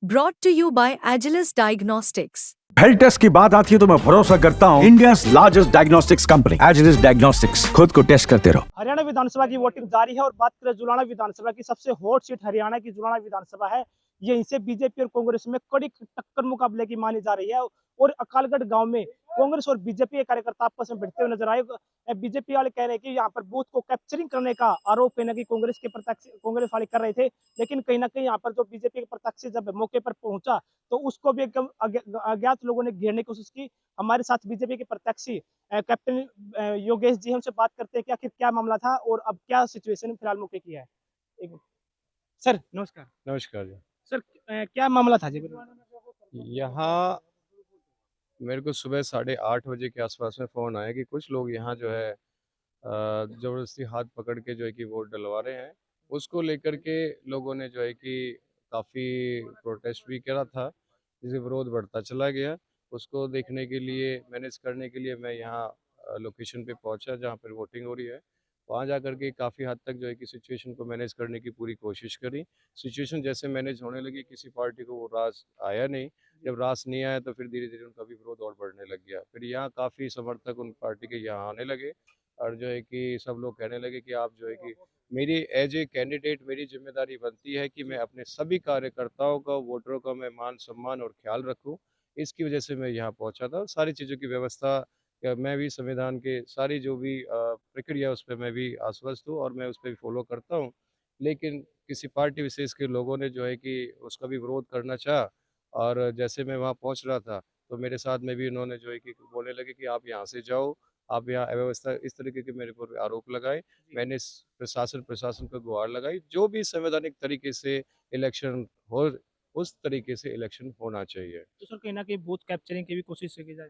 Brought to you by Agilus Diagnostics. Health test की बात आती है तो मैं भरोसा करता हूँ India largest diagnostics company Agilus diagnostics. खुद को टेस्ट करते रहो। हरियाणा विधानसभा की वोटिंग जारी है और बात करें जुलाना विधानसभा की, सबसे हॉट सीट हरियाणा की जुलाना विधानसभा है। यहीं से बीजेपी और कांग्रेस में कड़ी टक्कर मुकाबले की मानी जा रही है और अकालगढ़ गांव में कांग्रेस और बीजेपी के कार्यकर्ता आपस में भिड़ते हुए नजर आए। बीजेपी वाले कह रहे हैं कि यहाँ पर बूथ को कैप्चरिंग करने का आरोप कहीं ना कहीं कांग्रेस वाले कर रहे थे, लेकिन कहीं ना कहीं यहाँ पर जो बीजेपी के प्रत्याशी जब मौके पर पहुंचा तो उसको भी एकदम अज्ञात लोगों ने घेरने की कोशिश की। हमारे साथ बीजेपी के प्रत्याशी कैप्टन योगेश जी, हमसे बात करते हैं कि आखिर क्या मामला था और अब क्या सिचुएशन फिलहाल मौके की है। एक मिनट। सर नमस्कार। नमस्कार जी। सर क्या मामला था जी? यहाँ मेरे को सुबह 8:30 बजे के आसपास में फ़ोन आया कि कुछ लोग यहाँ जो है ज़बरदस्ती हाथ पकड़ के जो है कि वोट डलवा रहे हैं। उसको लेकर के लोगों ने जो है कि काफ़ी प्रोटेस्ट भी करा था, जिससे विरोध बढ़ता चला गया। उसको देखने के लिए, मैनेज करने के लिए मैं यहाँ लोकेशन पे पहुँचा जहाँ पर वोटिंग हो रही है। वहाँ जा कर के काफ़ी हद तक जो है कि सिचुएशन को मैनेज करने की पूरी कोशिश करी। सिचुएशन जैसे मैनेज होने लगी, किसी पार्टी को वो रास आया नहीं। जब रास नहीं आया तो फिर धीरे-धीरे उनका भी विरोध और बढ़ने लग गया। फिर यहाँ काफ़ी समर्थक उन पार्टी के यहाँ आने लगे और जो है कि सब लोग कहने लगे कि आप जो है कि मेरी एज ए कैंडिडेट मेरी ज़िम्मेदारी बनती है कि मैं अपने सभी कार्यकर्ताओं का, वोटरों का मैं मान-सम्मान और ख़्याल रखूँ। इसकी वजह से मैं यहाँ पहुँचा था। सारी चीज़ों की व्यवस्था मैं भी संविधान के सारी जो भी प्रक्रिया उस पे मैं भी आश्वस्त हूँ और मैं उस पे भी फ़ॉलो करता हूँ। लेकिन किसी पार्टी विशेष के लोगों ने जो है कि उसका भी विरोध करना चाहा और जैसे मैं वहाँ पहुँच रहा था, तो मेरे साथ में भी उन्होंने जो है कि बोलने लगे कि आप यहाँ से जाओ, आप यहाँ अव्यवस्था इस तरीके के मेरे ऊपर आरोप लगाए। मैंने प्रशासन को गुहार लगाई, जो भी संवैधानिक तरीके से इलेक्शन हो, उस तरीके से इलेक्शन होना चाहिए। तो सर कहीं ना कहीं बूथ कैप्चरिंग की भी कोशिश की जाए।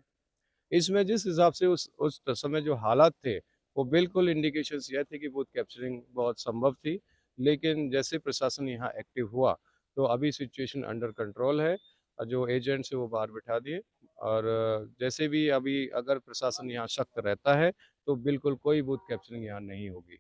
इसमें जिस हिसाब से उस समय जो हालात थे, वो बिल्कुल इंडिकेशंस यह थे कि बूथ कैप्चरिंग बहुत संभव थी। लेकिन जैसे प्रशासन यहाँ एक्टिव हुआ, तो अभी सिचुएशन अंडर कंट्रोल है। जो एजेंट्स हैं वो बाहर बिठा दिए और जैसे भी अभी अगर प्रशासन यहाँ सख्त रहता है, तो बिल्कुल कोई बूथ कैप्चरिंग यहाँ नहीं होगी।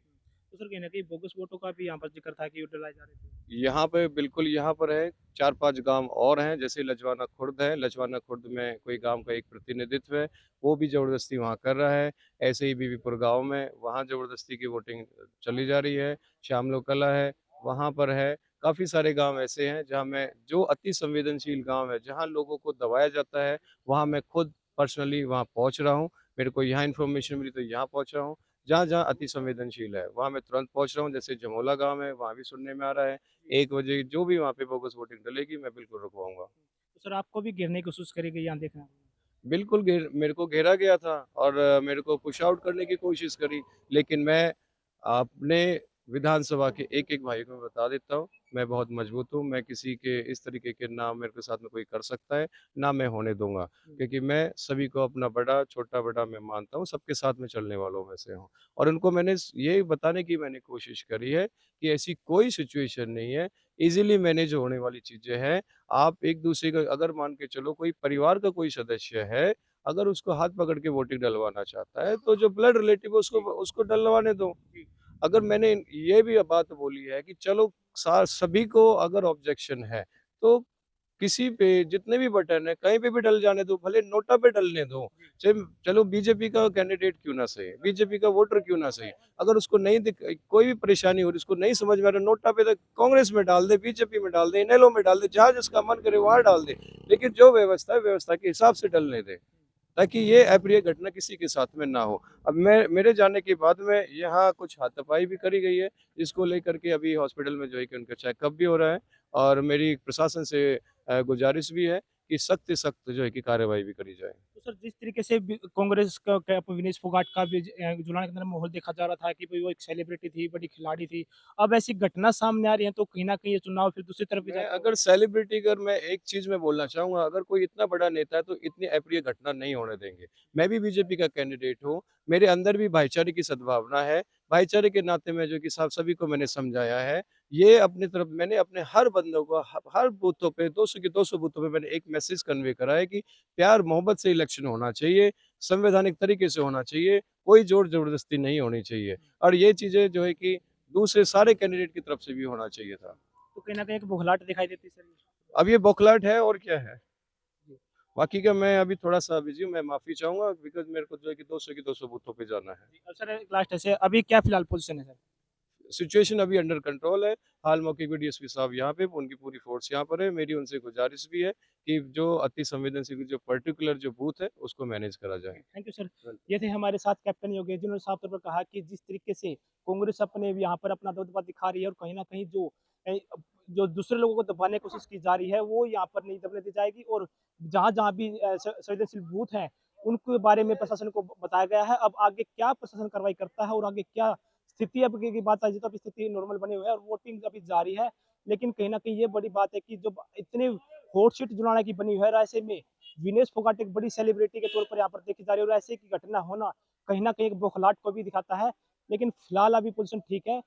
तो सर कहीं ना कहीं बोगस वोटों का भी यहाँ पर जिक्र था कि वो डलाए जा रहे थे। यहाँ पे बिल्कुल यहाँ पर है 4-5 गाँव और हैं, जैसे लजवाना खुर्द है। लजवाना खुर्द में कोई गाँव का एक प्रतिनिधित्व है, वो भी ज़बरदस्ती वहाँ कर रहा है। ऐसे ही बीबीपुर गाँव में वहाँ ज़बरदस्ती की वोटिंग चली जा रही है। श्यामलो कला है, वहाँ पर है। काफ़ी सारे गाँव ऐसे हैं जहाँ मैं जो अति संवेदनशील गाँव है, जहाँ लोगों को दबाया जाता है, वहाँ मैं खुद पर्सनली वहाँ पहुँच रहा हूँ। मेरे को यहाँ इन्फॉर्मेशन मिली तो यहाँ पहुँच रहा हूँ। जहाँ-जहाँ अति संवेदनशील है, वहाँ मैं तुरंत पहुँच रहा हूँ। जैसे जमोला गाँव है, वहाँ भी सुनने में आ रहा है 1 बजे जो भी वहाँ पे बोगस वोटिंग डलेगी, मैं बिल्कुल रुकवाऊँगा। तो सर आपको भी घेरने की कोशिश करी गई यहाँ देखना। बिल्कुल मेरे को घेरा गया था और मेरे को पुश आउट करने की कोशिश करी, लेकिन मैं अपने विधानसभा के एक-एक भाई को बता देता हूँ, मैं बहुत मजबूत हूँ। मैं किसी के इस तरीके के ना मेरे के साथ में कोई कर सकता है, ना मैं होने दूँगा। क्योंकि मैं सभी को अपना बड़ा, छोटा-बड़ा मैं मानता हूँ, सबके साथ में चलने वालों में से हूँ। और उनको मैंने ये बताने की मैंने कोशिश करी है कि ऐसी कोई सिचुएशन नहीं है, ईज़िली मैनेज होने वाली चीज़ें हैं। आप एक-दूसरे का अगर मान के चलो कोई परिवार का कोई सदस्य है, अगर उसको हाथ पकड़ के वोटिंग डलवाना चाहता है, तो जो ब्लड रिलेटिव है उसको उसको डलवाने दो। अगर मैंने ये भी बात बोली है कि चलो सभी को अगर ऑब्जेक्शन है, तो किसी पे जितने भी बटन है कहीं पे भी डल जाने दो, भले नोटा पे डलने दो। चलो बीजेपी का कैंडिडेट क्यों ना सही, बीजेपी का वोटर क्यों ना सही। अगर उसको नहीं दिक कोई भी परेशानी हो रही, उसको नहीं समझ में आ रहा, नोटा पे तो कांग्रेस में डाल दे, बीजेपी में डाल दे, इनेलो में डाल दे, जहाँ जिसका मन करे वहाँ डाल दे। लेकिन जो व्यवस्था है, व्यवस्था के हिसाब से डलने दे, ताकि ये अप्रिय घटना किसी के साथ में ना हो। अब मेरे जाने के बाद में यहाँ कुछ हाथापाई भी करी गई है, जिसको लेकर के अभी हॉस्पिटल में जो है कि उनका चेकअप भी हो रहा है और मेरी प्रशासन से गुजारिश भी है कि सख्त से सख्त जो है कि कार्रवाई भी करी जाए। तो सर जिस तरीके से कांग्रेस का विनेश फोगाट का भी जुलान के अंदर माहौल देखा जा रहा था कि भाई वो एक सेलिब्रिटी थी, बड़ी खिलाड़ी थी। अब ऐसी घटना सामने आ रही है तो कहीं ना कहीं ये चुनाव फिर दूसरी तरफ भी मैं जाता अगर सेलिब्रिटी अगर मैं एक चीज़ मैं बोलना चाहूँगा, अगर कोई इतना बड़ा नेता है तो इतनी अप्रिय घटना नहीं होने देंगे। मैं भी बीजेपी का कैंडिडेट हूँ, मेरे अंदर भी भाईचारे की सद्भावना है। भाईचारे के नाते मैं जो कि सभी को मैंने समझाया है। ये अपनी तरफ मैंने अपने हर बंदों को हर बूथों पे 200 के 200 बूथों पे मैंने एक मैसेज कन्वे करा है कि प्यार मोहब्बत से इलेक्शन होना चाहिए, संवैधानिक तरीके से होना चाहिए, कोई ज़ोर ज़बरदस्ती नहीं होनी चाहिए। और ये चीज़ें जो है कि दूसरे सारे कैंडिडेट की तरफ से भी होना चाहिए था। तो कहीं ना कहीं एक बुखलाहट दिखाई देती है सर। अब ये बौखलाहट है और क्या है। बाकी का मैं अभी थोड़ा सा बिजी हूँ, मैं माफी चाहूंगा बिकॉज मेरे को जो है कि 200 की 200 बूथों पे जाना है। अब सर लास्ट ऐसे अभी क्या फिलहाल पोजीशन है सर? सिचुएशन अभी अंडर कंट्रोल है। हाल मौके पे डीएसपी साहब यहाँ पे, उनकी पूरी फोर्स यहाँ पर है। मेरी उनसे गुजारिश भी है कि जो अति संवेदनशील जो पर्टिकुलर जो बूथ है उसको मैनेज करा जाए। Thank you sir. ये थे हमारे साथ कैप्टन योगेश जिन्होंने साफ तौर पर कहा कि जिस तरीके से कांग्रेस अपने यहाँ पर अपना दबदबा दिखा रही है और कहीं ना कहीं जो दूसरे लोगों को दबाने की कोशिश की जा रही है वो यहाँ पर नहीं दबने दी जाएगी, और जहाँ जहाँ भी संवेदनशील बूथ हैं उनके बारे में प्रशासन को बताया गया है। अब आगे क्या प्रशासन कार्रवाई करता है और आगे क्या स्थिति, अब की बात आई तो अभी स्थिति नॉर्मल बनी हुई है और वोटिंग अभी जारी है। लेकिन कहीं ना कहीं ये बड़ी बात है कि जो इतने हॉट सीट जुलाना की बनी हुई है, ऐसे में विनेश फोगाट एक बड़ी सेलिब्रिटी के तौर पर यहाँ पर देखी जा रही है और ऐसे की घटना होना कहीं ना कहीं एक बौखलाहट को भी दिखाता है। लेकिन फिलहाल अभी पोजीशन ठीक है।